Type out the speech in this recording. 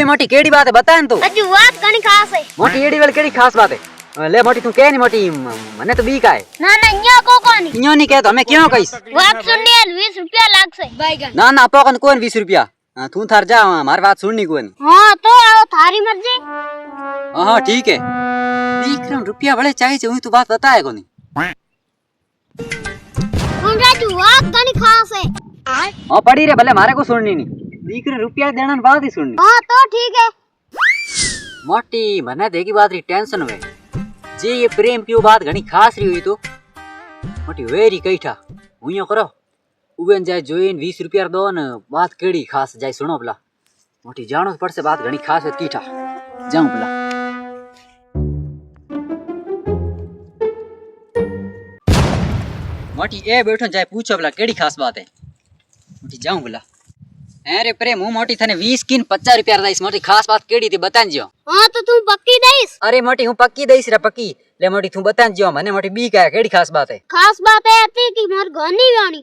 कोई मोटी केड़ी बात है बता न तू अजू बात घणी खास है मोटी एडी वाली केड़ी खास बात है ले मोटी तू कह नहीं मोटी मने तो बीक है ना ना न्या को कोनी इयो नहीं कह तो हमें क्यों कहिस बात सुनने 20 रुपया लागसे बैगन ना ना पोकन कोन 20 रुपया तू थार जा मार बात सुननी कोन हां तो आओ थारी मर्जी हां ठीक है बीक रुपया बड़े चाहिए छे तू बात बताए कोनी सुन राजू बात घणी खास है हां पड़ी रे भले मारे को सुननी नहीं बीक रुपया देना बात ही सुननी हां तो ठीक है मोटी मने देगी बात री टेंशन में जे ये प्रेम की बात घणी खास रही हुई तो मोटी वेरी कईठा हुइयो करो उबेन जाए जोइन 20 रुपया दो न बात केड़ी खास जाए सुनो भला मोटी जानो पड़से बात घणी खास है कीठा जाऊं भला मोटी ए बैठो जाए पूछो भला केड़ी खास बात है मोटी जाऊं भला अरे प्रेम हूं मोटी थाने 20 किन 50 रुपया दईस मोटी खास बात केड़ी थी बतान जियो हां तो तू पक्की दईस अरे मोटी हूं पक्की दईस रे पक्की ले मोटी तू बतान जियो मने मोटी बी का केड़ी खास बात है खास बात है कि मोर घर नहीं वाणी